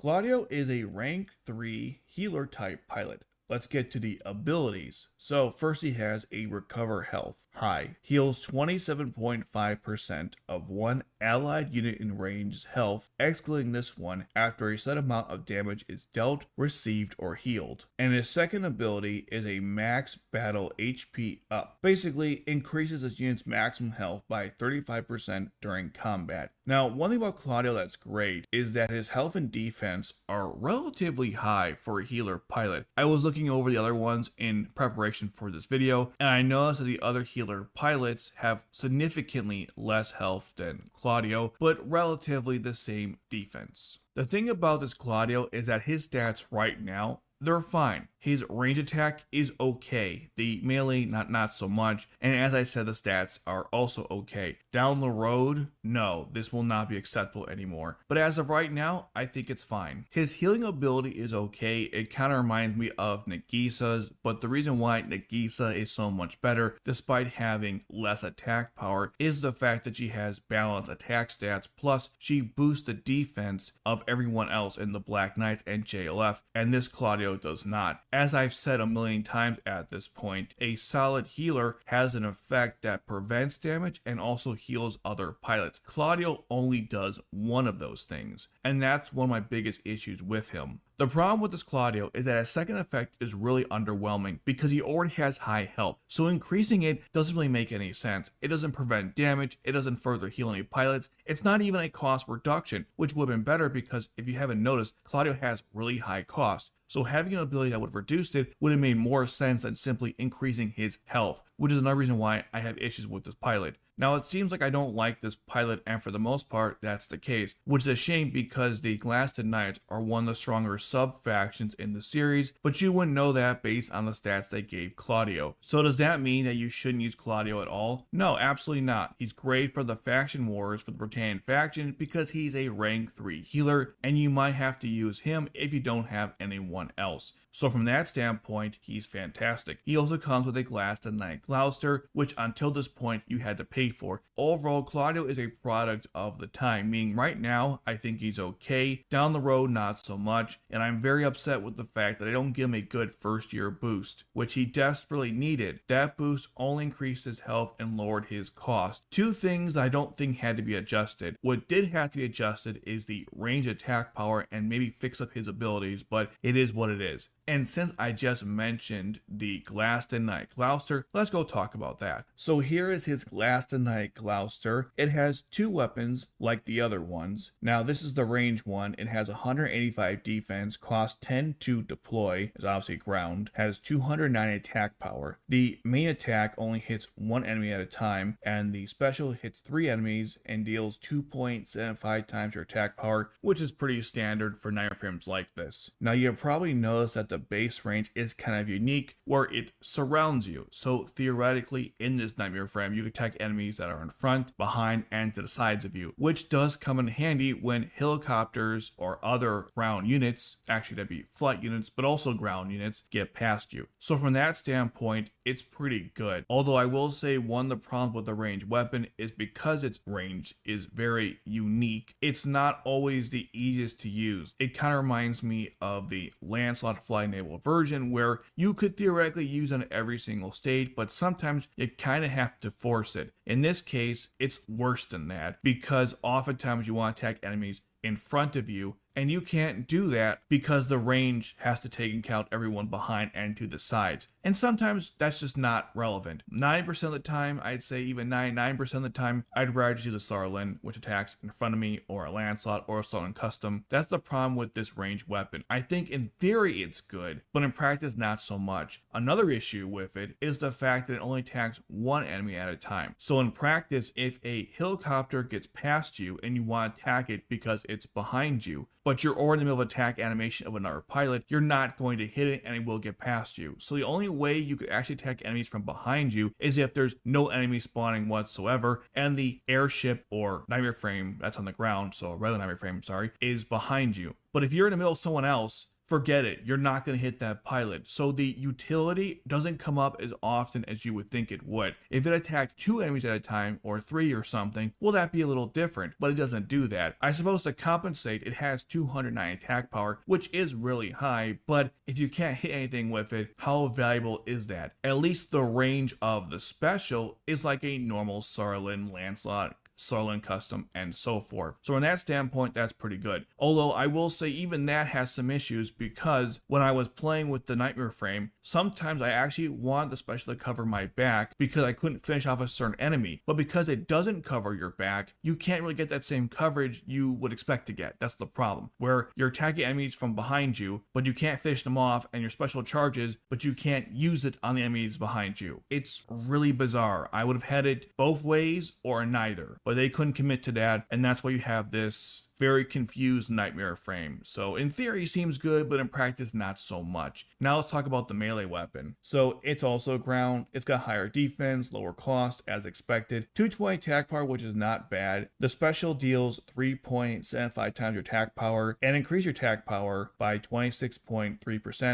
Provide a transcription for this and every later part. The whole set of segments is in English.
Claudio is a rank 3 healer type pilot. Let's get to the abilities. So first he has a recover health high, heals 27.5% of one allied unit in range's health, excluding this one after a set amount of damage is dealt, received, or healed. And his second ability is a max battle HP up. Basically increases his unit's maximum health by 35% during combat. Now, one thing about Claudio that's great is that his health and defense are relatively high for a healer pilot. I was looking over the other ones in preparation for this video, and I noticed that the other healer pilots have significantly less health than Claudio, but relatively the same defense. The thing about this Claudio is that his stats right now, they're fine. His range attack is okay. The melee, not so much. And as I said, the stats are also okay. Down the road, no, this will not be acceptable anymore. But as of right now, I think it's fine. His healing ability is okay. It kind of reminds me of Nagisa's, but the reason why Nagisa is so much better, despite having less attack power, is the fact that she has balanced attack stats, plus she boosts the defense of everyone else in the Black Knights and JLF, and this Claudio does not. As I've said a million times at this point, a solid healer has an effect that prevents damage and also heals other pilots. Claudio only does one of those things, and that's one of my biggest issues with him. The problem with this Claudio is that his second effect is really underwhelming because he already has high health, so increasing it doesn't really make any sense. It doesn't prevent damage, it doesn't further heal any pilots, it's not even a cost reduction, which would have been better because if you haven't noticed, Claudio has really high cost. So having an ability that would have reduced it would have made more sense than simply increasing his health, which is another reason why I have issues with this pilot. Now it seems like I don't like this pilot, and for the most part that's the case, which is a shame because the Glaston Knights are one of the stronger sub-factions in the series, but you wouldn't know that based on the stats they gave Claudio. So does that mean that you shouldn't use Claudio at all? No, absolutely not. He's great for the faction wars for the Britannian faction because he's a rank 3 healer, and you might have to use him if you don't have anyone else. So from that standpoint, he's fantastic. He also comes with a Glaston Knight Gloucester, which until this point you had to pay for. Overall, Claudio is a product of the time, meaning right now I think he's okay, down the road not so much, and I'm very upset with the fact that I don't give him a good first year boost, which he desperately needed. That boost only increased his health and lowered his cost. Two things I don't think had to be adjusted. What did have to be adjusted is the range attack power and maybe fix up his abilities, but it is what it is. And since I just mentioned the Glaston Knight Gloucester, let's go talk about that. So here is his Glaston Knight Gloucester. It has two weapons like the other ones. Now this is the range one. It has 185 defense, costs 10 to deploy, is obviously ground, has 209 attack power. The main attack only hits one enemy at a time, and the special hits 3 enemies and deals 2.75 times your attack power, which is pretty standard for nightmare frames like this. Now you'll probably notice that the base range is kind of unique where it surrounds you. So theoretically in this nightmare frame you can attack enemies that are in front, behind, and to the sides of you, which does come in handy when helicopters or other ground units, actually that'd be flight units, but also ground units, get past you. So from that standpoint, it's pretty good. Although I will say one of the problems with the range weapon is because its range is very unique, it's not always the easiest to use. It kind of reminds me of the Lancelot fly enabled version where you could theoretically use on every single stage, but sometimes you kind of have to force it. In this case, it's worse than that because oftentimes you want to attack enemies in front of you, and you can't do that because the range has to take into account everyone behind and to the sides. And sometimes that's just not relevant. 90% of the time, I'd say even 99% of the time, I'd rather just use a Sarlin, which attacks in front of me, or a Lancelot, or a Sarlin Custom. That's the problem with this range weapon. I think in theory it's good, but in practice not so much. Another issue with it is the fact that it only attacks one enemy at a time. So in practice, if a helicopter gets past you and you want to attack it because it's behind you, but you're already in the middle of attack animation of another pilot, you're not going to hit it and it will get past you. So the only way you could actually attack enemies from behind you is if there's no enemy spawning whatsoever and the airship or nightmare frame that's on the ground, so rather nightmare frame, sorry, is behind you. But if you're in the middle of someone else forget it. You're not going to hit that pilot. So the utility doesn't come up as often as you would think it would. If it attacked 2 enemies at a time or 3 or something, well, that'd be a little different, but it doesn't do that. I suppose to compensate, it has 209 attack power, which is really high, but if you can't hit anything with it, how valuable is that? At least the range of the special is like a normal Sarlin, Lancelot, Sarlin custom, and so forth. So in that standpoint, that's pretty good. Although I will say even that has some issues, because when I was playing with the Nightmare Frame, sometimes I actually want the special to cover my back because I couldn't finish off a certain enemy. But because it doesn't cover your back, you can't really get that same coverage you would expect to get. That's the problem. Where you're attacking enemies from behind you, but you can't finish them off, and your special charges, but you can't use it on the enemies behind you. It's really bizarre. I would have had it both ways or neither, but they couldn't commit to that, and that's why you have this very confused Nightmare Frame. So in theory seems good, but in practice not so much. Now let's talk about the melee weapon. So it's also ground, it's got higher defense, lower cost as expected, 220 attack power, which is not bad. The special deals 3.75 times your attack power and increase your attack power by 26.3%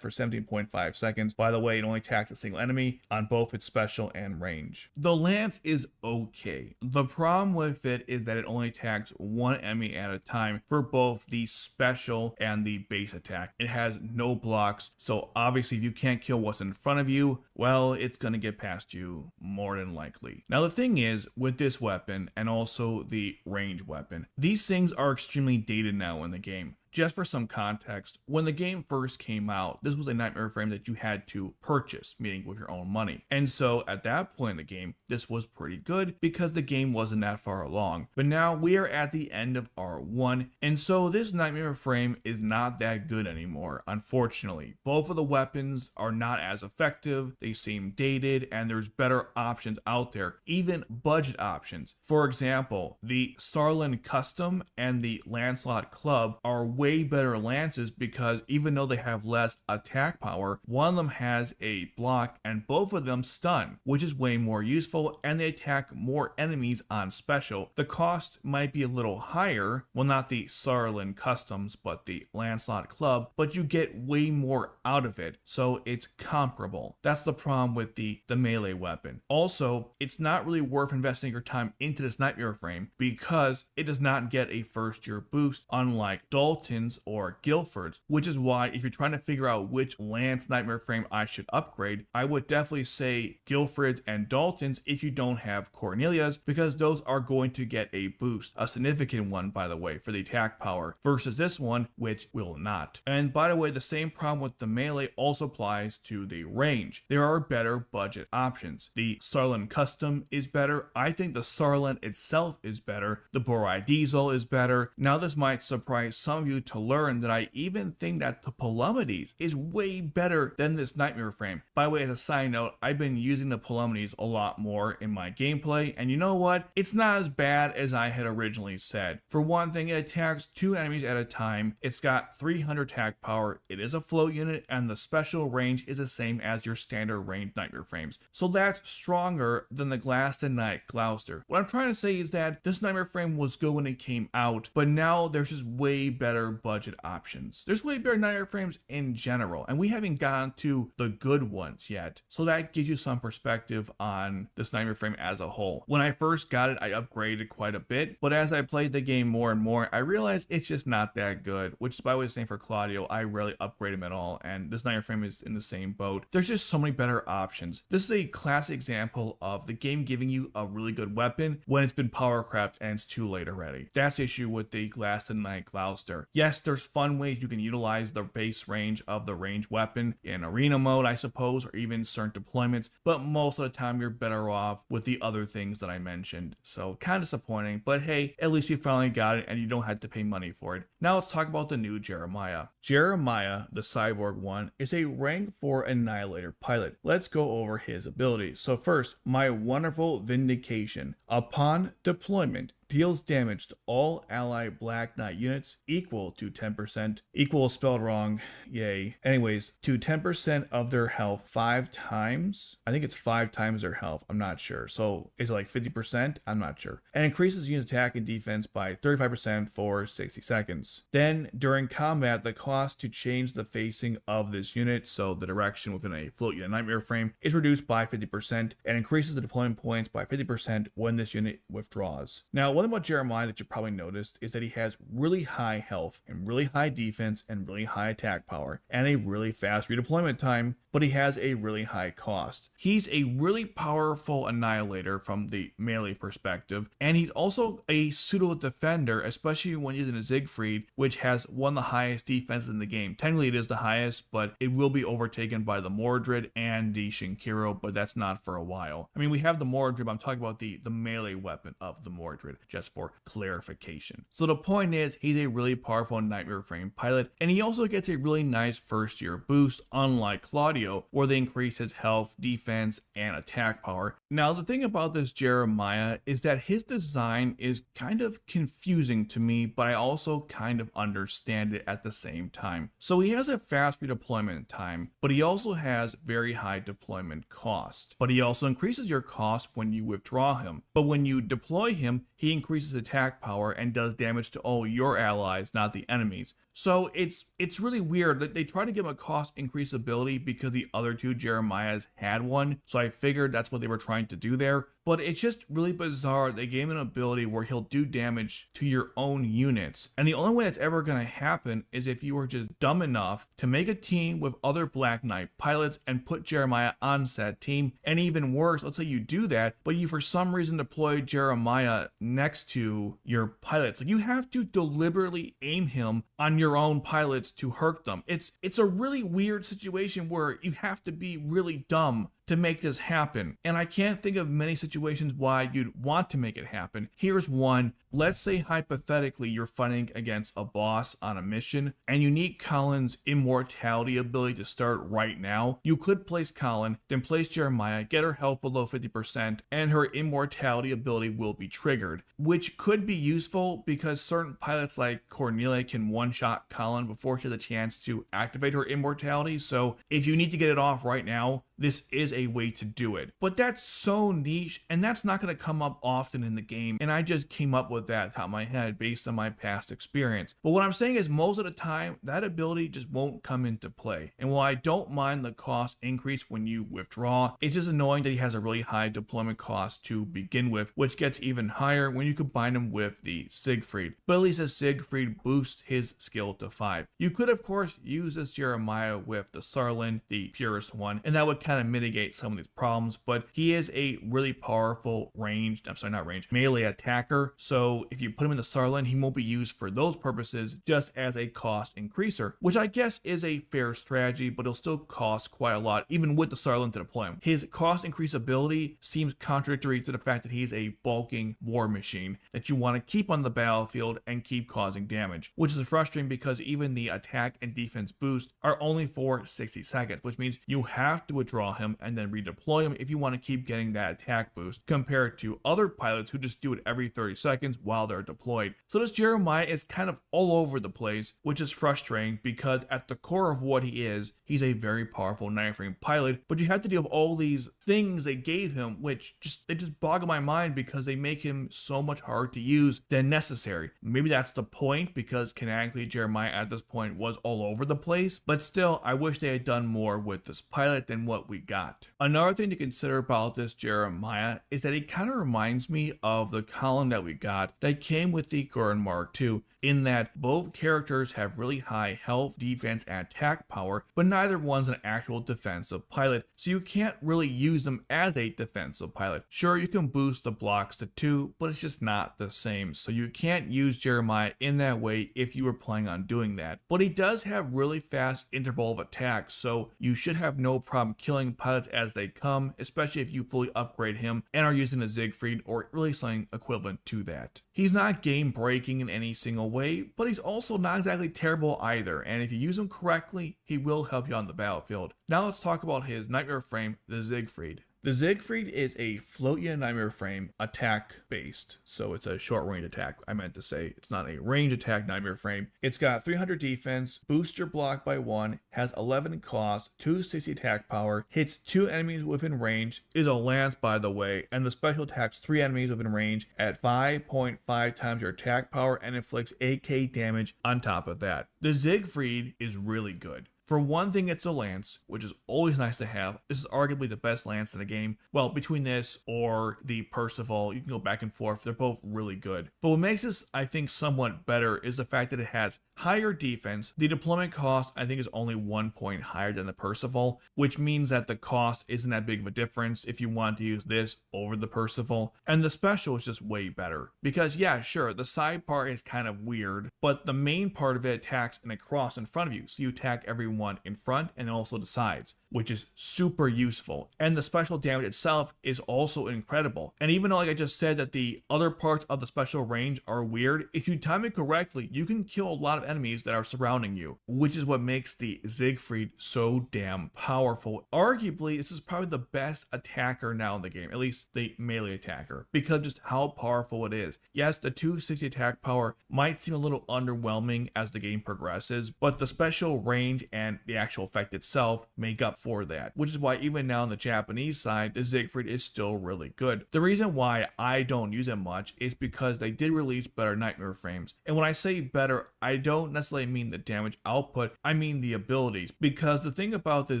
for 17.5 seconds. By the way, it only attacks a single enemy on both its special and range. The lance is okay. The problem with it is that it only attacks one enemy at a time for both the special and the base attack. It has no blocks, so obviously if you can't kill what's in front of you, well, it's gonna get past you more than likely. Now the thing is, with this weapon and also the range weapon, these things are extremely dated now in the game. Just for some context, when the game first came out, this was a Nightmare Frame that you had to purchase, meaning with your own money. And so at that point in the game, this was pretty good because the game wasn't that far along. But now we are at the end of R1, and so this Nightmare Frame is not that good anymore, unfortunately. Both of the weapons are not as effective, they seem dated, and there's better options out there, even budget options. For example, the Sarlin Custom and the Lancelot Club are way better lances because even though they have less attack power, one of them has a block and both of them stun, which is way more useful, and they attack more enemies on special. The cost might be a little higher, well, not the Sarlin Customs, but the Lancelot Club, but you get way more out of it, so it's comparable. That's the problem with the melee weapon. Also, it's not really worth investing your time into this Nightmare Frame because it does not get a first year boost, unlike Dalton or Guildford's, which is why if you're trying to figure out which Lance Nightmare Frame I should upgrade, I would definitely say Guildford's and Dalton's if you don't have Cornelia's, because those are going to get a boost, a significant one by the way, for the attack power, versus this one which will not. And by the way, the same problem with the melee also applies to the range. There are better budget options. The Sarlin Custom is better. I think the Sarlin itself is better. The Borai Diesel is better. Now this might surprise some of you to learn that I even think that the Palomedes is way better than this Nightmare Frame. By the way, as a side note, I've been using the Palomedes a lot more in my gameplay, and you know what? It's not as bad as I had originally said. For one thing, it attacks 2 enemies at a time, it's got 300 attack power, it is a float unit, and the special range is the same as your standard range Nightmare Frames. So that's stronger than the Glaston Knight Gloucester. What I'm trying to say is that this Nightmare Frame was good when it came out, but now there's just way better budget options. There's way better Nightmare Frames in general, and we haven't gotten to the good ones yet. So that gives you some perspective on this Nightmare Frame as a whole. When I first got it, I upgraded quite a bit, but as I played the game more and more, I realized it's just not that good, which is by the way the same for Claudio. I rarely upgrade him at all, and this Nightmare Frame is in the same boat. There's just so many better options. This is a classic example of the game giving you a really good weapon when it's been power crapped and it's too late already. That's the issue with the Glaston Knight Gloucester. Yes, there's fun ways you can utilize the base range of the range weapon in arena mode, I suppose, or even certain deployments, but most of the time you're better off with the other things that I mentioned. So kind of disappointing, but hey, at least you finally got it and you don't have to pay money for it. Now let's talk about the new Jeremiah. Jeremiah, the Cyborg one, is a rank 4 Annihilator pilot. Let's go over his abilities. So first, my wonderful Vindication. Upon deployment, deals damage to all allied Black Knight units equal to 10%. Equal is spelled wrong, yay. Anyways, to 10% of their health 5 times. I think it's 5 times their health, I'm not sure. So is it like 50%? I'm not sure. And increases unit attack and defense by 35% for 60 seconds. Then during combat, the cost to change the facing of this unit, so the direction within a float unit nightmare frame, is reduced by 50% and increases the deployment points by 50% when this unit withdraws. Now, one thing about Jeremiah that you probably noticed is that he has really high health and really high defense and really high attack power and a really fast redeployment time, but he has a really high cost. He's a really powerful annihilator from the melee perspective, and he's also a pseudo defender, especially when using a Siegfried, which has one of the highest defenses in the game. Technically it is the highest, but it will be overtaken by the Mordred and the Shinkiro, but that's not for a while. I mean, we have the Mordred, but I'm talking about the melee weapon of the Mordred, just for clarification. So the point is, he's a really powerful nightmare frame pilot, and he also gets a really nice first year boost, unlike Claudio, where they increase his health, defense, and attack power. Now, the thing about this Jeremiah is that his design is kind of confusing to me, but I also kind of understand it at the same time. So he has a fast redeployment time, but he also has very high deployment cost. But he also increases your cost when you withdraw him. But when you deploy him, he increases attack power and does damage to all your allies, not the enemies. So it's really weird that they try to give him a cost increase ability because the other two Jeremiahs had one. So I figured that's what they were trying to do there. But it's just really bizarre. They gave him an ability where he'll do damage to your own units. And the only way that's ever going to happen is if you were just dumb enough to make a team with other Black Knight pilots and put Jeremiah on said team. And even worse, let's say you do that, but you for some reason deploy Jeremiah next to your pilots. Like, you have to deliberately aim him on your own pilots to hurt them. It's a really weird situation where you have to be really dumb to make this happen. And I can't think of many situations why you'd want to make it happen. Here's one. Let's say hypothetically you're fighting against a boss on a mission and you need Colin's immortality ability to start right now. You could place Colin, then place Jeremiah, get her health below 50%, and her immortality ability will be triggered, which could be useful because certain pilots like Cornelia can one-shot Colin before she has a chance to activate her immortality. So if you need to get it off right now, this is a way to do it. But that's so niche, and that's not going to come up often in the game, and I just came up with that top of my head based on my past experience. But what I'm saying is, most of the time, that ability just won't come into play. And while I don't mind the cost increase when you withdraw, it's just annoying that he has a really high deployment cost to begin with, which gets even higher when you combine him with the Siegfried. But at least the Siegfried boosts his skill to 5. You could, of course, use this Jeremiah with the Sarlin, the purest one, and that would kind of mitigate some of these problems, but he is a really powerful melee attacker. So if you put him in the Sarlin, he won't be used for those purposes, just as a cost increaser, which I guess is a fair strategy, but it'll still cost quite a lot, even with the Sarlin to deploy him. His cost increase ability seems contradictory to the fact that he's a bulking war machine that you want to keep on the battlefield and keep causing damage, which is frustrating because even the attack and defense boost are only for 60 seconds, which means you have to withdraw him and then redeploy him if you want to keep getting that attack boost, compared to other pilots who just do it every 30 seconds while they're deployed. So this Jeremiah is kind of all over the place, which is frustrating because at the core of what he is, he's a very powerful knife frame pilot, but you have to deal with all these things they gave him, which they just boggle my mind because they make him so much harder to use than necessary. Maybe that's the point, because kinetically Jeremiah at this point was all over the place, but still, I wish they had done more with this pilot than what we got. Another thing to consider about this Jeremiah is that he kind of reminds me of the Colin that we got that came with the Gurren Mark II, in that both characters have really high health, defense, and attack power, but neither one's an actual defensive pilot, so you can't really use them as a defensive pilot. Sure, you can boost the blocks to 2, but it's just not the same, so you can't use Jeremiah in that way if you were planning on doing that. But he does have really fast interval of attack, so you should have no problem killing pilots as they come, especially if you fully upgrade him and are using a Siegfried or really something equivalent to that. He's not game breaking in any single way, but he's also not exactly terrible either, and if you use him correctly, he will help you on the battlefield. Now let's talk about his nightmare frame, the Siegfried. The Siegfried is a float unit nightmare frame attack based, so it's a short range attack. I meant to say it's not a range attack nightmare frame. It's got 300 defense, boosts your block by 1, has 11 cost, 260 attack power, hits 2 enemies within range, is a lance by the way, and the special attacks 3 enemies within range at 5.5 times your attack power and inflicts 8k damage on top of that. The Siegfried is really good. For one thing, it's a lance, which is always nice to have. This is arguably the best lance in the game. Well, between this or the Percival, you can go back and forth. They're both really good. But what makes this, I think, somewhat better is the fact that it has higher defense. The deployment cost, I think, is only 1 point higher than the Percival, which means that the cost isn't that big of a difference if you want to use this over the Percival. And the special is just way better. Because, yeah, sure, the side part is kind of weird, but the main part of it attacks in a cross in front of you. So you attack everyone in front and also the sides, which is super useful. And the special damage itself is also incredible. And even though, like I just said, that the other parts of the special range are weird, if you time it correctly, you can kill a lot of enemies that are surrounding you, which is what makes the Siegfried so damn powerful. Arguably, this is probably the best attacker now in the game, at least the melee attacker, because just how powerful it is. Yes, the 260 attack power might seem a little underwhelming as the game progresses, but the special range and the actual effect itself make up for that, which is why even now on the Japanese side, the Siegfried is still really good. The reason why I don't use it much is because they did release better nightmare frames. And when I say better, I don't necessarily mean the damage output, I mean the abilities. Because the thing about the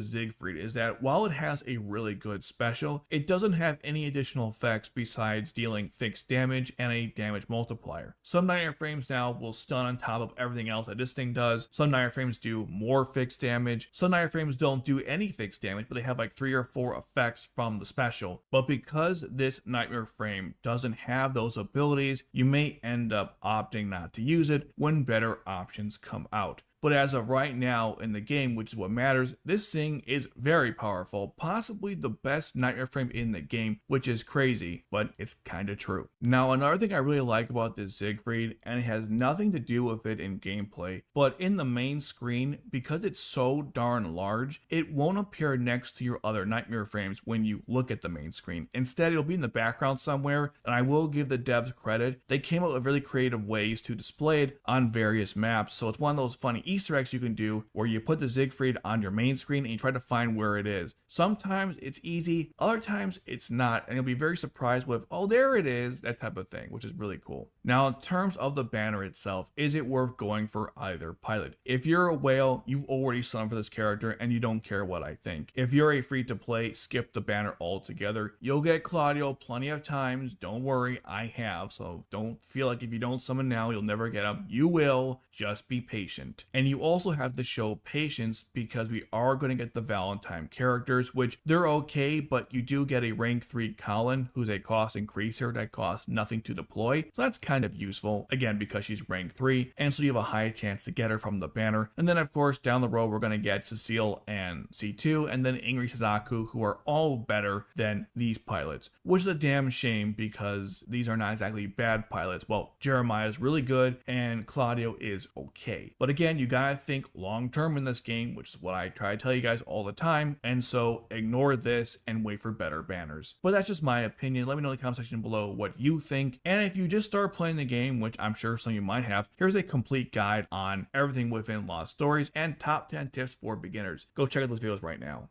Siegfried is that while it has a really good special, it doesn't have any additional effects besides dealing fixed damage and a damage multiplier. Some nightmare frames now will stun on top of everything else that this thing does. Some nightmare frames do more fixed damage. Some nightmare frames don't do any fixed damage, but they have like 3 or 4 effects from the special. But because this nightmare frame doesn't have those abilities, you may end up opting not to use it when better options come out. But as of right now in the game, which is what matters, this thing is very powerful, possibly the best nightmare frame in the game, which is crazy, but it's kinda true. Now, another thing I really like about this Siegfried, and it has nothing to do with it in gameplay, but in the main screen, because it's so darn large, it won't appear next to your other nightmare frames when you look at the main screen. Instead, it'll be in the background somewhere, and I will give the devs credit. They came up with really creative ways to display it on various maps, so it's one of those funny Easter eggs you can do where you put the Siegfried on your main screen and you try to find where it is. Sometimes it's easy, other times it's not, and you'll be very surprised with, oh, there it is, that type of thing, which is really cool. Now, in terms of the banner itself, is it worth going for either pilot? If you're a whale, you've already sung for this character and you don't care what I think. If you're a free to play, skip the banner altogether. You'll get Claudio plenty of times, don't worry, I have, so don't feel like if you don't summon now, you'll never get him. You will, just be patient. And you also have to show patience because we are going to get the Valentine characters, which they're okay, but you do get a rank 3 Colin, who's a cost increaser that costs nothing to deploy. So that's kind of useful, again, because she's rank 3, and so you have a high chance to get her from the banner. And then, of course, down the road, we're going to get Cecile and C2, and then Ingrid Suzaku, who are all better than these pilots, which is a damn shame because these are not exactly bad pilots. Well, Jeremiah is really good, and Claudio is okay. But again, you gotta think long term in this game, which is what I try to tell you guys all the time, and so ignore this and wait for better banners. But that's just my opinion. Let me know in the comment section below what you think, and if you just start playing the game, which I'm sure some of you might have, here's a complete guide on everything within Lost Stories and top 10 tips for beginners. Go check out those videos right now.